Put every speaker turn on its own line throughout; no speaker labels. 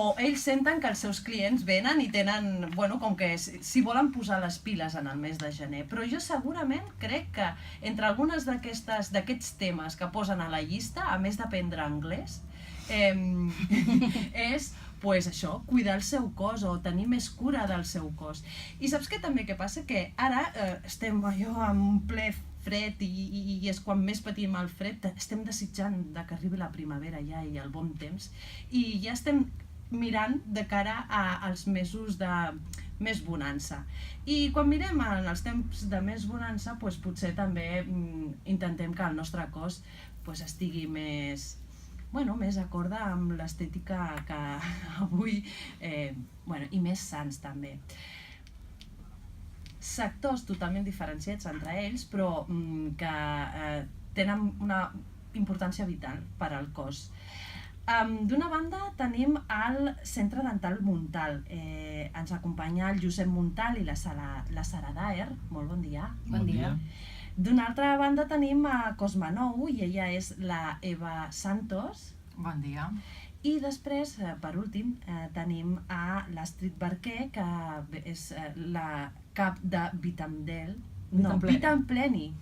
o ells senten que els seus clients venen i tenen, bueno, com que s'hi volen posar les piles en el mes de gener. Però jo segurament crec que entre algunes d'aquests temes que posen a la llista, a més d'aprendre anglès, és pues això, cuidar el seu cos o tenir més cura del seu cos. I saps també què passa? Que ara estem allò en un ple fred i és quan més patim el fred, estem desitjant que arribi la primavera ja i el bon temps i ja estem mirant de cara als mesos de més bonança. I quan mirem en els temps de més bonança, potser també intentem que el nostre cos estigui més acorde amb l'estètica que avui, i més sans també. Sectors totalment diferenciats entre ells, però que tenen una importància vital per al cos. D'una banda tenim el Centre Dental Montal. Ens acompanya el Josep Montal i la Sara Daer. Molt bon dia.
Bon dia.
D'una altra banda tenim a Cosmenou i ella és la Eva Santos.
Bon dia.
I després, per últim, tenim a l'Astrid Barquer, que és la cap de Vitamdel. No, Vitampleni.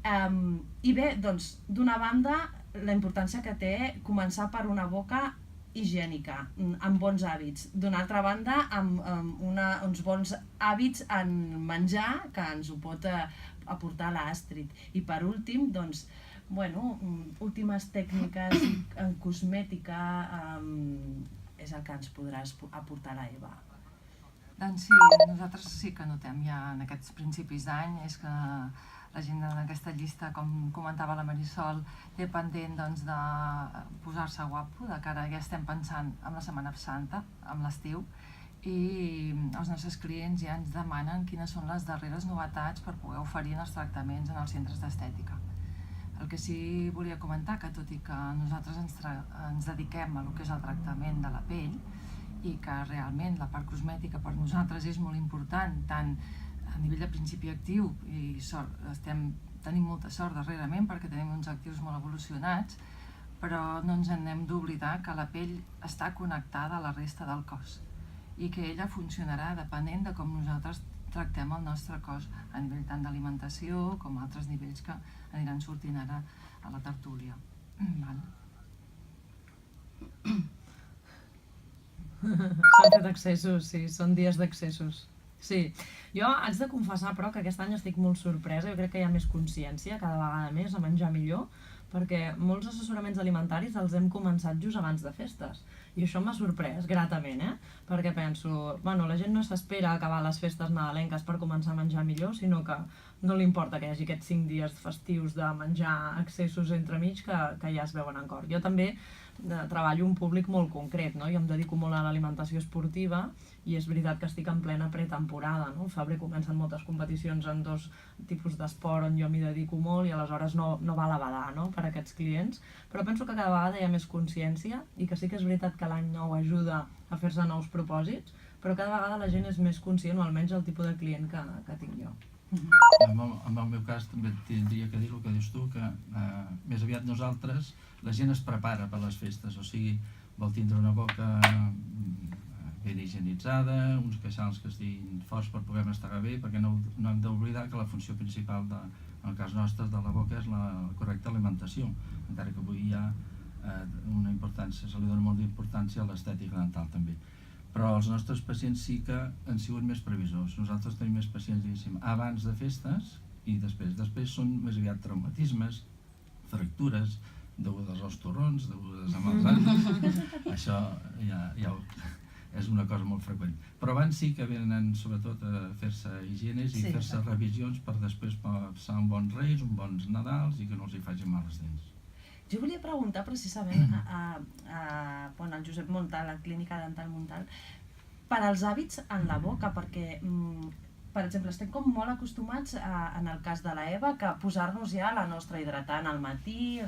I bé, doncs, d'una banda, la importància que té començar per una boca higiènica, amb bons hàbits. D'una altra banda, amb uns bons hàbits en menjar, que ens ho pot aportar l'Astrid. I per últim, doncs, últimes tècniques en cosmètica és el que ens podràs aportar la Eva.
Doncs sí, nosaltres sí que notem ja en aquests principis d'any és que la gent en aquesta llista, com comentava la Marisol, té pendent de posar-se guapo, de cara ja estem pensant en la Setmana Santa, en l'estiu, i els nostres clients ja ens demanen quines són les darreres novetats per poder oferir els tractaments en els centres d'estètica. El que sí volia comentar, que tot i que nosaltres ens dediquem a lo que és el tractament de la pell i que realment la part cosmètica per nosaltres és molt important, tant a nivell de principi actiu i tenim molta sort darrerament perquè tenim uns actius molt evolucionats, però no ens en hem d'oblidar que la pell està connectada a la resta del cos i que ella funcionarà depenent de com nosaltres tractem el nostre cos a nivell tant d'alimentació com altres nivells que aniran sortint ara a la tertúlia.
S'han fet excessos, sí, són dies d'excessos. Sí, jo haig de confessar però que aquest any estic molt sorpresa, jo crec que hi ha més consciència cada vegada més a menjar millor, perquè molts assessoraments alimentaris els hem començat just abans de festes. I això m'ha sorprès gratament, perquè penso, la gent no s'espera a acabar les festes nadalenques per començar a menjar millor, sinó que no li importa que hi hagi aquests 5 dies festius de menjar excessos entremig que ja es veuen en cor. Jo també treballo un públic molt concret, jo em dedico molt a l'alimentació esportiva i és veritat que estic en plena pretemporada, al febrer comencen moltes competicions en 2 tipus d'esport on jo m'hi dedico molt i aleshores no val a badar per a aquests clients, però penso que cada vegada hi ha més consciència i que sí que és veritat que l'any nou ajuda a fer-se nous propòsits, però cada vegada la gent és més conscient, o almenys el tipus de client que tinc jo.
En el meu cas també tindria que dir el que dius tu, que més aviat nosaltres, la gent es prepara per les festes, o sigui, vol tindre una boca ben higienitzada, uns queixals que estiguin forts per poder mastegar bé, perquè no hem d'oblidar que la funció principal, en el cas nostre, de la boca és la correcta alimentació, encara que avui hi ha una importància, se li dona molta importància a l'estètica dental també. Però els nostres pacients sí que han sigut més previsors. Nosaltres tenim més pacients, diguéssim, abans de festes i després. Després són més aviat traumatismes, fractures, degudes als torrons, degudes amb els anys. Això ja és una cosa molt freqüent. Però abans sí que venen sobretot a fer-se higienes i fer-se revisions per després passar un bons Reis, uns bons Nadals i que no els hi facin mal les dents.
Jo volia preguntar precisament al Josep Montal, a la Clínica Dental Montal, per als hàbits en la boca, perquè, per exemple, estem com molt acostumats, en el cas de la Eva, que posar-nos ja la nostra hidratant al matí,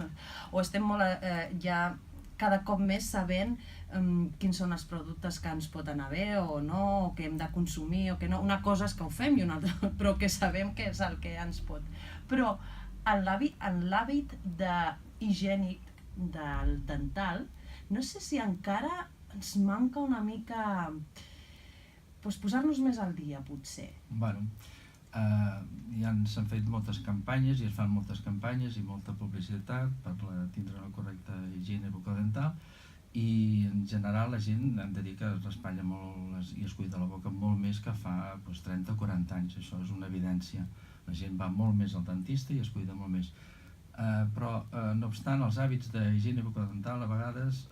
o estem molt ja cada cop més sabent quins són els productes que ens pot anar bé o no, o que hem de consumir o que no. Una cosa és que ho fem i una altra, però que sabem què és el que ens pot. Però en l'hàbit higiènic del dental, no sé si encara ens manca una mica posar-nos més al dia, potser.
Bueno, s'han fet moltes campanyes i es fan moltes campanyes i molta publicitat per tindre una correcta higiene bucodental, i en general la gent hem de dir que es raspalla molt i es cuida la boca molt més que fa 30 o 40 anys, això és una evidència. La gent va molt més al dentista i es cuida molt més. Però, no obstant, els hàbits d'higiene bucodental a vegades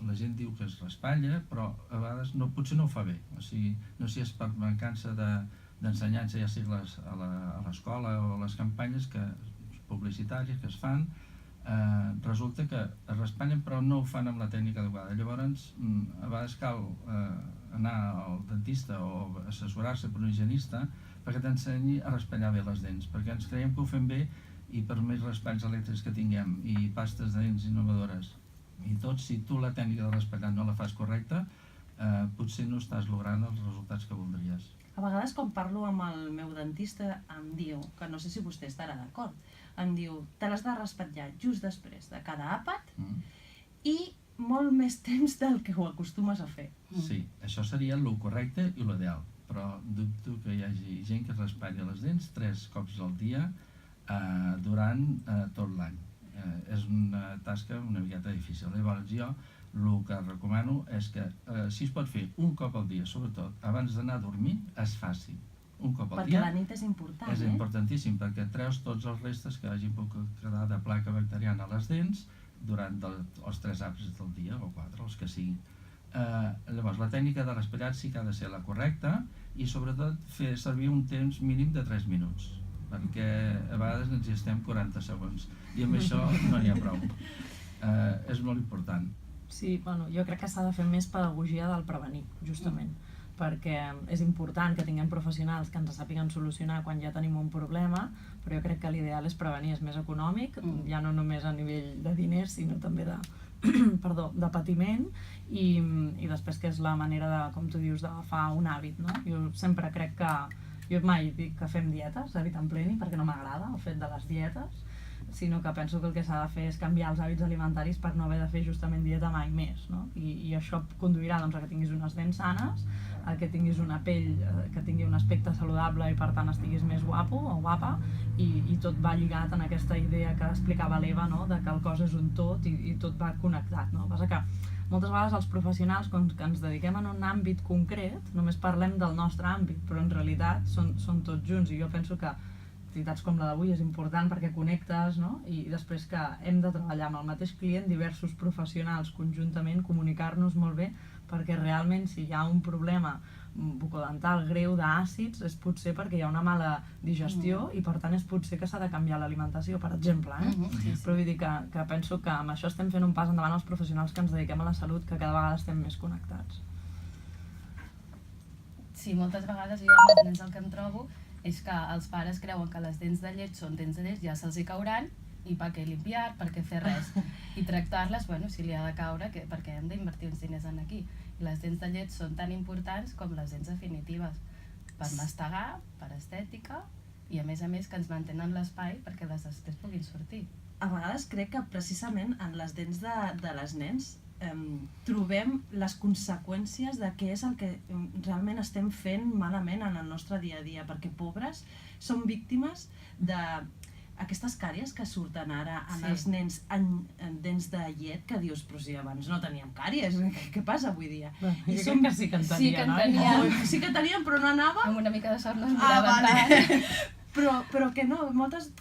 la gent diu que es raspalla, però a vegades potser no ho fa bé. O sigui, no sé si és per mancança d'ensenyança, ja sigui a l'escola o a les campanyes publicitàries que es fan, resulta que es raspallen però no ho fan amb la tècnica adequada. Llavors, a vegades cal anar al dentista o assessorar-se per un higienista perquè t'ensenyi a raspallar bé les dents, perquè ens creiem que ho fem bé i per més raspalls elèctrics que tinguem i pastes de dents innovadores i tot, si tu la tècnica de raspallar no la fas correcta, potser no estàs logrant els resultats que voldries.
A vegades quan parlo amb el meu dentista em diu, que no sé si vostè estarà d'acord, em diu, te l'has de raspallar just després de cada àpat i molt més temps del que ho acostumes a fer.
Sí, això seria el correcte i l'ideal, però dubto que hi hagi gent que es raspalla les dents 3 cops al dia durant tot l'any. És una tasca una miqueta difícil. Llavors jo el que recomano és que si es pot fer un cop al dia, sobretot abans d'anar a dormir, es faci un cop al dia.
Perquè la nit és important,
És importantíssim, perquè treus tots els restes que hagin pogut quedar de placa bacteriana a les dents durant els 3 àpats del dia, o 4, els que siguin. Llavors, la tècnica de raspallat sí que ha de ser la correcta i sobretot fer servir un temps mínim de 3 minuts, perquè a vegades ens hi estem 40 segons i amb això no n'hi ha prou. És molt important.
Sí, bueno, jo crec que s'ha de fer més pedagogia del prevenir, justament, perquè és important que tinguem professionals que ens sàpiguen solucionar quan ja tenim un problema, però jo crec que l'ideal és prevenir, és més econòmic, ja no només a nivell de diners, sinó també de patiment, i després que és la manera de, com tu dius, d'agafar un hàbit, no? Jo sempre crec que, jo mai dic que fem dietes, Evitant Pleni, perquè no m'agrada el fet de les dietes, sinó que penso que el que s'ha de fer és canviar els hàbits alimentaris per no haver de fer justament dieta mai més, no? I això conduirà a que tinguis unes dents sanes, a que tinguis una pell que tingui un aspecte saludable i per tant estiguis més guapo o guapa, i tot va lligat en aquesta idea que explicava l'Eva, no? De que el cos és un tot i tot va connectat, no? Passa que moltes vegades els professionals, com que ens dediquem en un àmbit concret, només parlem del nostre àmbit, però en realitat són tots junts, i jo penso que activitats com la d'avui és important perquè connectes, no? I després que hem de treballar amb el mateix client, diversos professionals conjuntament, comunicar-nos molt bé, perquè realment si hi ha un problema bucodental greu d'àcids és potser perquè hi ha una mala digestió i per tant és potser que s'ha de canviar l'alimentació, per exemple, Però vull dir que penso que amb això estem fent un pas endavant els professionals que ens dediquem a la salut, que cada vegada estem més connectats.
Sí, moltes vegades jo amb els nens el que em trobo és que els pares creuen que les dents de llet són dents de llet, ja se'ls hi cauran, i per què limpiar, per què fer res, i tractar-les, bueno, si li ha de caure, perquè hem d'invertir uns diners en aquí. I les dents de llet són tan importants com les dents definitives, per mastegar, per estètica, i a més que ens mantenen l'espai perquè les després puguin sortir.
A vegades crec que precisament en les dents de les nens trobem les conseqüències de què és el que realment estem fent malament en el nostre dia a dia, perquè pobres són víctimes d'aquestes càries que surten ara en els nens en dents de llet, que dius, però si abans no teníem càries, què passa avui dia?
Jo crec que sí que en tenien, oi?
Sí que tenien, però no anava...
Amb una mica de sort no es miraven tant.
Però que no,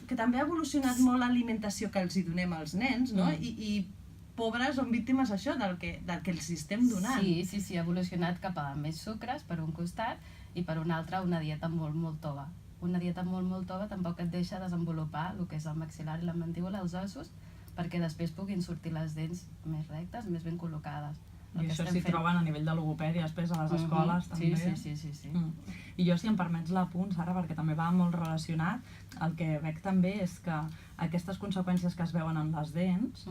que també ha evolucionat molt l'alimentació que els hi donem als nens, no? I pobres són víctimes això, del que els estem donant.
Sí, ha evolucionat cap a més sucres per un costat i per un altre una dieta molt, molt tova. Una dieta molt, molt tova tampoc et deixa desenvolupar el que és el maxil·lar i la mandíbula, els ossos, perquè després puguin sortir les dents més rectes, més ben col·locades.
I això s'hi troben a nivell de logopèdia després a les escoles també.
Sí.
I jo, si em permets l'apunt, Sara, perquè també va molt relacionat, el que veig també és que aquestes conseqüències que es veuen en les dents,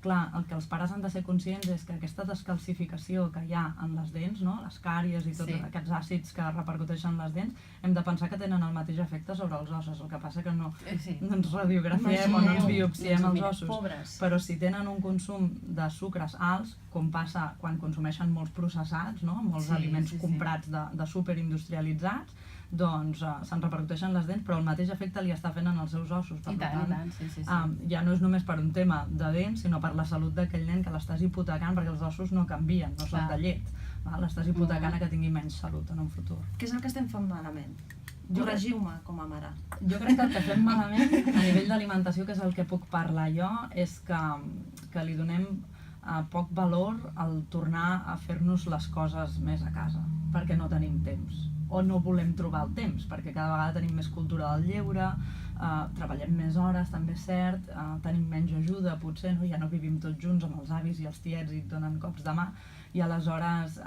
clar, el que els pares han de ser conscients és que aquesta descalcificació que hi ha en les dents, no? Les càries i tots aquests àcids que repercuteixen en les dents, hem de pensar que tenen el mateix efecte sobre els ossos, el que passa que no ens radiografiem o no ens biopsiem els ossos, però si tenen un consum de sucres alts, com passa quan quan consumeixen molts processats, no? Molts
Sí,
aliments
sí, sí.
comprats de superindustrialitzats, doncs se'n repercuteixen les dents, però el mateix efecte li està fent en els seus ossos. Per
I tant, sí, sí, sí.
Ja no és només per un tema de dents, sinó per la salut d'aquell nen que l'estàs hipotecant, perquè els ossos no canvien, no són
Clar.
de llet. L'estàs hipotecant a que tingui menys salut en un futur.
Què és el que estem fent malament?
Jo-
Corregiu-me com a mare.
Jo crec que el que fem malament a nivell d'alimentació, que és el que puc parlar jo, és que li donem poc valor al tornar a fer-nos les coses més a casa, perquè no tenim temps o no volem trobar el temps, perquè cada vegada tenim més cultura del lleure, treballem més hores, també és cert, tenim menys ajuda, potser ja no vivim tots junts amb els avis i els tiets i et donen cops de mà, i aleshores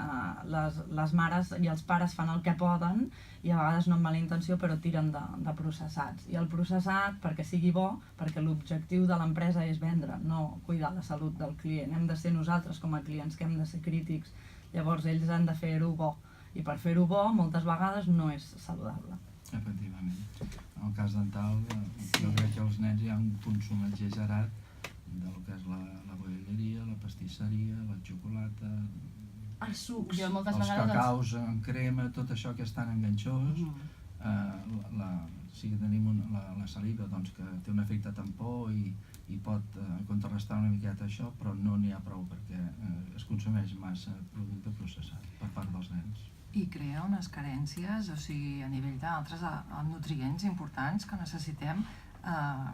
les mares i els pares fan el que poden i a vegades no amb mala intenció però tiren de processats. I el processat, perquè sigui bo, perquè l'objectiu de l'empresa és vendre, no cuidar la salut del client. Hem de ser nosaltres com a clients que hem de ser crítics, llavors ells han de fer-ho bo. I per fer-ho bo moltes vegades no és saludable.
Efectivament. En el cas dental, jo crec que als nens hi ha un consum exagerat del que és la bolleria, la pastisseria, la xocolata,
Els sucs.
Jo moltes
els
vegades...
cacaus en crema, tot això que és tan enganxós. Sí que tenim la saliva doncs, que té un efecte tampó i pot contrarrestar una miqueta això, però no n'hi ha prou perquè es consumeix massa producte processat per part dels nens.
I crea unes carències, o sigui, a nivell d'altres nutrients importants que necessitem,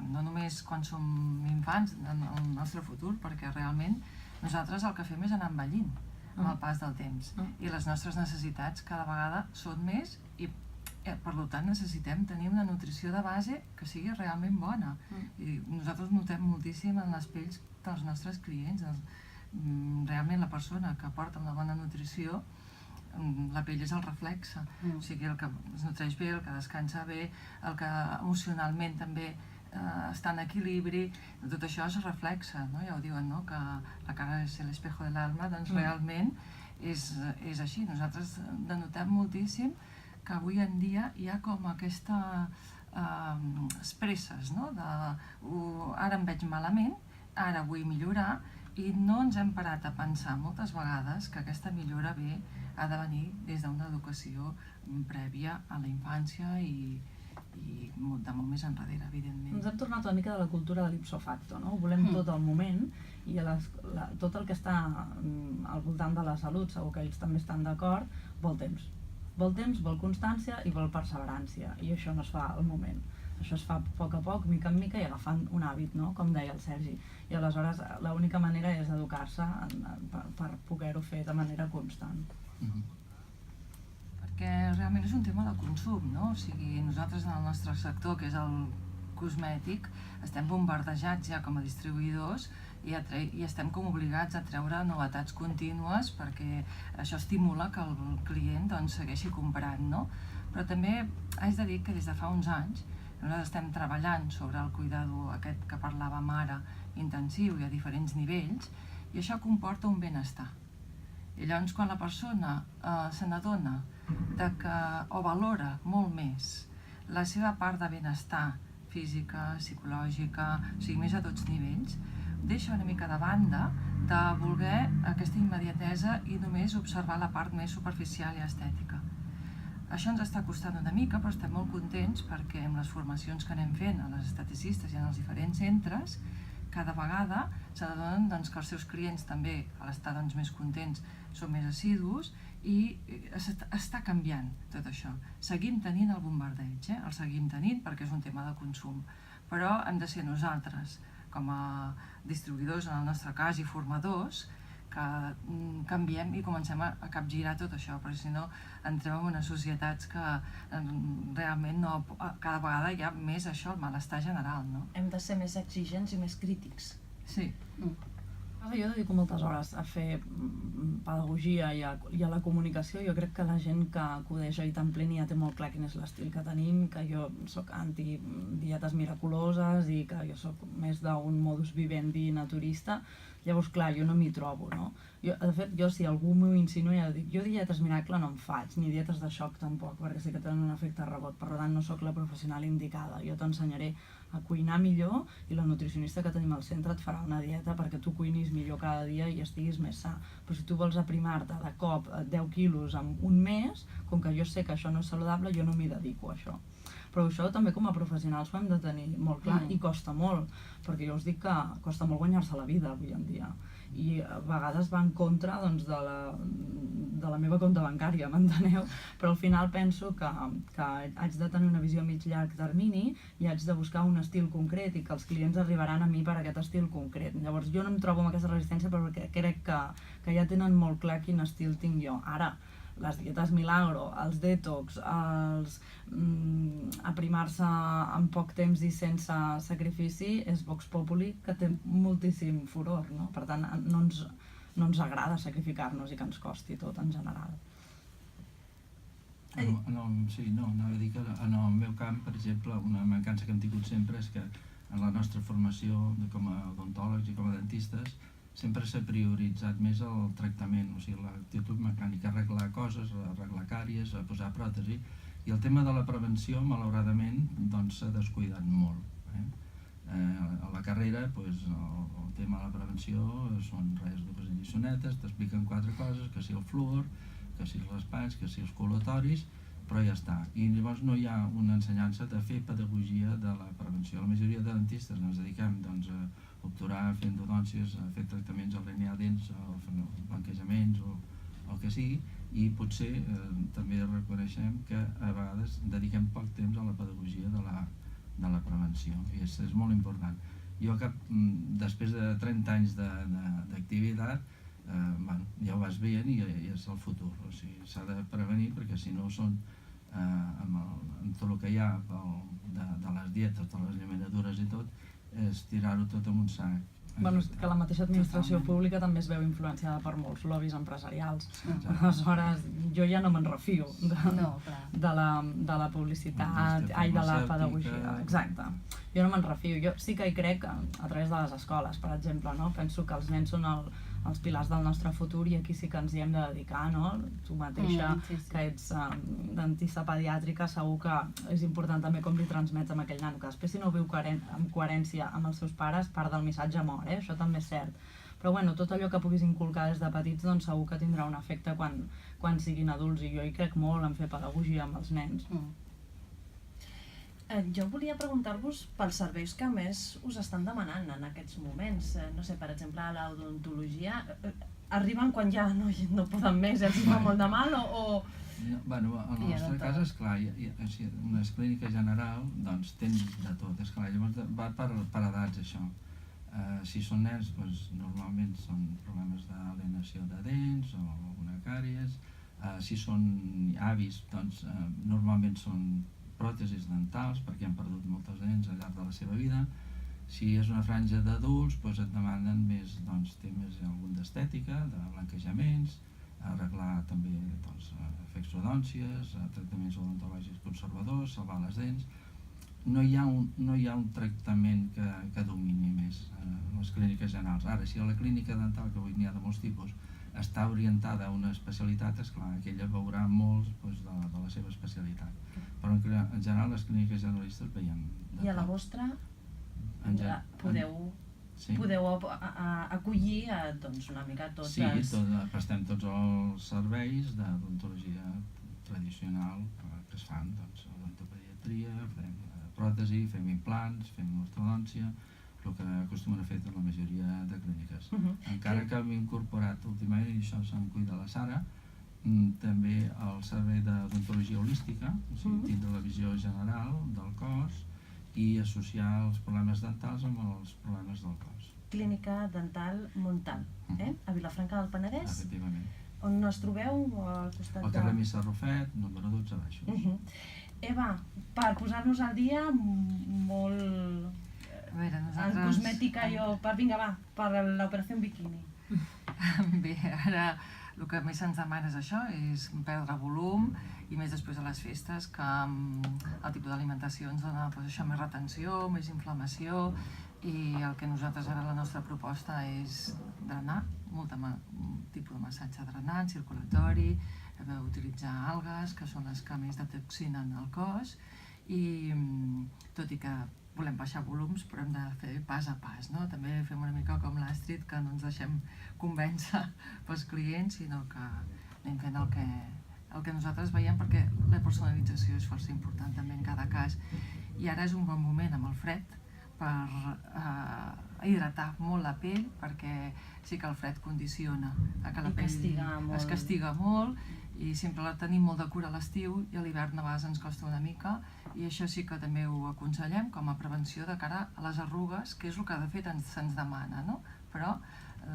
no només quan som infants en el nostre futur, perquè realment nosaltres el que fem és anar envellint amb el pas del temps i les nostres necessitats cada vegada són més i per tant necessitem tenir una nutrició de base que sigui realment bona i nosaltres notem moltíssim en les pells dels nostres clients, realment la persona que porta una bona nutrició, la pell és el reflexe, o sigui el que es nutreix bé, el que descansa bé, el que emocionalment també està en equilibri, tot això es reflexa, no? Ja ho diuen, no? Que la cara és l'espejo de l'alma, doncs realment és així. Nosaltres denotem moltíssim que avui en dia hi ha com aquesta presses, no? Ara em veig malament, ara vull millorar, i no ens hem parat a pensar moltes vegades que aquesta millora ha de venir des d'una educació prèvia a la infància i de molt més enrere, evidentment.
Ens hem tornat una mica de la cultura de l'ipso facto, no? Ho volem tot al moment i tot el que està al voltant de la salut, segur que ells també estan d'acord, vol temps. Vol temps, vol constància i vol perseverància, i això no es fa al moment. Això es fa a poc, mica en mica, i agafant un hàbit, no? Com deia el Sergi. I aleshores l'única manera és educar-se per poder-ho fer de manera constant.
Perquè realment és un tema de consum, no? O sigui, nosaltres en el nostre sector, que és el cosmètic, estem bombardejats ja com a distribuïdors i estem com obligats a treure novetats contínues perquè això estimula que el client doncs, segueixi comprant, no? Però també haig de dir que des de fa uns anys nosaltres estem treballant sobre el cuidado aquest que parlàvem ara, intensiu i a diferents nivells, i això comporta un benestar. I llavors quan la persona se n'adona o valora molt més la seva part de benestar física, psicològica, o sigui, més a tots nivells, deixa una mica de banda de voler aquesta immediatesa i només observar la part més superficial i estètica. Això ens està costant una mica, però estem molt contents perquè amb les formacions que anem fent a les esteticistes i en els diferents centres, cada vegada s'adonen que els seus clients també, a l'estar més contents, són més assidus i està canviant tot això. Seguim tenint el bombardeig, el seguim tenint perquè és un tema de consum, però hem de ser nosaltres, com a distribuïdors en el nostre cas i formadors, que canviem i comencem a capgirar tot això, perquè si no entrem en unes societats que realment cada vegada hi ha més això, el malestar general, no?
Hem de ser més exigents i més crítics.
Sí.
Jo dedico moltes hores a fer pedagogia i a la comunicació. Jo crec que la gent que acudeix a Eat and Play ja té molt clar quin és l'estil que tenim, que jo soc anti-dietes miraculoses i que jo soc més d'un modus vivendi naturista. Llavors, clar, jo no m'hi trobo, no? De fet, si algú m'ho insinua, dic, jo dietes miracle no en faig, ni dietes de xoc tampoc, perquè sé que tenen un efecte rebot, per tant no sóc la professional indicada. Jo t'ensenyaré a cuinar millor i la nutricionista que tenim al centre et farà una dieta perquè tu cuinis millor cada dia i estiguis més sa. Però si tu vols aprimar-te de cop 10 quilos en un mes, com que jo sé que això no és saludable, jo no m'hi dedico a això. Però això també com a professionals ho hem de tenir molt clar i costa molt, perquè jo us dic que costa molt guanyar-se la vida avui en dia i a vegades va en contra doncs, de la meva compte bancària, m'enteneu? Però al final penso que haig de tenir una visió a mig llarg termini i haig de buscar un estil concret i que els clients arribaran a mi per aquest estil concret. Llavors jo no em trobo amb aquesta resistència perquè crec que ja tenen molt clar quin estil tinc jo. Ara, les dietes milagro, els detox, els aprimar-se en poc temps i sense sacrifici és Vox Populi, que té moltíssim furor, no? Per tant, no ens agrada sacrificar-nos i que ens costi tot en general.
Anava a dir que en el meu camp, per exemple, una mancança que hem tingut sempre és que en la nostra formació com a odontòlegs i com a dentistes sempre s'ha prioritzat més el tractament, o sigui, l'actitud mecànica, arreglar coses, arreglar càries, posar pròtesi, i el tema de la prevenció, malauradament, doncs s'ha descuidat molt. A la carrera, doncs, el tema de la prevenció són dues lliçonetes, t'expliquen 4 coses, que si el fluor, que si els raspats, que si els col·latoris, però ja està. I llavors no hi ha una ensenyança de fer pedagogia de la prevenció. La majoria de dentistes ens dediquem doncs, a obturar fent endodòncies, a fer tractaments al linear dents, a fer blanquejaments o el que sigui, i potser també reconeixem que a vegades dediquem poc temps a la pedagogia de la prevenció, i és molt important. Jo després de 30 anys d'activitat, ja ho vas veient i és el futur, o sigui, s'ha de prevenir perquè si no són amb tot el que hi ha de les dietes, de les llaminadures i tot, és tirar-ho tot en un sac.
Que la mateixa administració pública també es veu influenciada per molts lobbies empresarials. Aleshores, jo ja no me'n refio de la publicitat, de la pedagogia. Exacte. Jo no me'n refio. Jo sí que hi crec a través de les escoles, per exemple, no? Penso que els nens són els pilars del nostre futur i aquí sí que ens hi hem de dedicar, no? Tu mateixa, que ets dentista pediàtrica, segur que és important també com li transmets amb aquell nano, que després si no ho viu amb coherència amb els seus pares, part del missatge mor, això també és cert. Però bueno, tot allò que puguis inculcar des de petits doncs segur que tindrà un efecte quan siguin adults, i jo hi crec molt en fer pedagogia amb els nens.
Jo volia preguntar-vos pels serveis que més us estan demanant en aquests moments. No sé, per exemple, a l'odontologia, arriben quan ja no poden més, els fa molt de mal o...?
Bueno, en el nostre cas, esclar, una clínica general, doncs tens de tot, esclar, llavors va per edats això. Si són nens, doncs normalment són problemes d'alienació de dents o alguna càries. Si són avis, doncs normalment són pròtesis dentals perquè han perdut moltes dents al llarg de la seva vida. Si és una franja d'adults, et demanden més temes d'estètica, de blanquejaments, arreglar també exodòncies, tractaments odontològics conservadors, salvar les dents. No hi ha un tractament que domini més les clíniques generals. Ara, si a la clínica dental, que avui n'hi ha de molts tipus, està orientada a una especialitat, esclar, aquella veurà molts de la seva especialitat. Però en general les clíniques generalistes veiem de tot.
I a la vostra podeu acollir una mica tots els...
Sí, prestem tots els serveis d'odontologia tradicional que es fan, odontopediatria, fem pròtesi, fem implants, fem ortodòncia, el que acostumen a fer tota la majoria de clíniques. Encara que hem incorporat últimament, i això se'n cuida la Sara, també el servei d'odontologia holística, o sigui, tindre la visió general del cos i associar els problemes dentals amb els problemes del cos.
Clínica Dental Montal, a Vilafranca del Penedès.
Efectivament.
On es trobeu? Al costat
al carrer Missa Rufet, número 12 a baixos.
Eva, per posar-nos al dia, molt... en cosmètica per l'operació en biquini.
Bé, ara el que més se'ns demana és això, és perdre volum, i més després de les festes, que el tipus d'alimentació ens dona més retenció, més inflamació, i el que nosaltres ara la nostra proposta és drenar, un tipus de massatge drenant, circulatori, utilitzar algues, que són les que més detoxinen el cos, i tot i que volem baixar volums, però hem de fer pas a pas, no? També fem una mica com l'Astrid, que no ens deixem convèncer pels clients, sinó que anem fent el que nosaltres veiem, perquè la personalització és força important també en cada cas. I ara és un bon moment amb el fred per hidratar molt la pell, perquè sí que el fred condiciona a que la
I
pell
castiga molt.
es castiga molt, i sempre la tenim molt de cura a l'estiu i a l'hivern a vegades ens costa una mica, i això sí que també ho aconsellem com a prevenció de cara a les arrugues, que és el que de fet se'ns demana, no? Però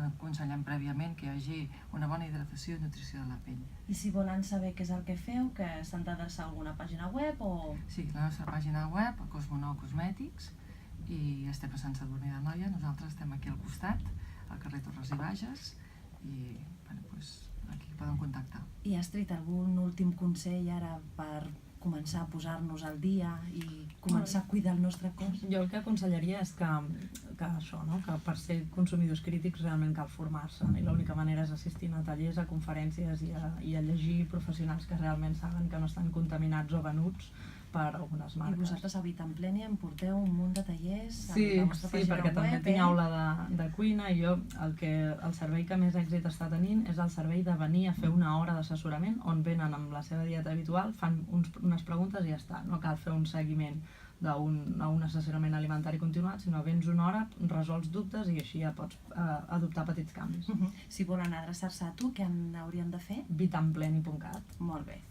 aconsellem prèviament que hi hagi una bona hidratació i nutrició de la pell.
I si volen saber què és el que feu, que s'han d'adreçar a alguna pàgina web o...
Sí, la nostra pàgina web, Cosmonou Cosmètics, i estem a Sant Sadurní d'Anoia. Nosaltres estem aquí al costat, al carrer Torres i Bages, i bueno, doncs, aquí poden contactar.
I Astrid, algun últim consell ara per començar a posar-nos al dia i començar a cuidar el nostre cos?
Jo el que aconsellaria és que això, no? Que per ser consumidors crítics realment cal formar-se, i l'única manera és assistint a tallers, a conferències i a llegir professionals que realment saben que no estan contaminats o venuts per algunes
I
marques.
vosaltres a Vitampleni em porteu un munt de tallers
Sí,
amb la vostra
sí,
pàgina
perquè també
web,
tinc aula de cuina, i jo el servei que més èxit està tenint és el servei de venir a fer una hora d'assessorament on venen amb la seva dieta habitual, fan unes preguntes i ja està. No cal fer un seguiment d'un assessorament alimentari continuat, sinó vens una hora, resols dubtes i així ja pots adoptar petits canvis.
Si volen adreçar-se a tu, què haurien de fer?
Vitampleni.cat.
Molt bé.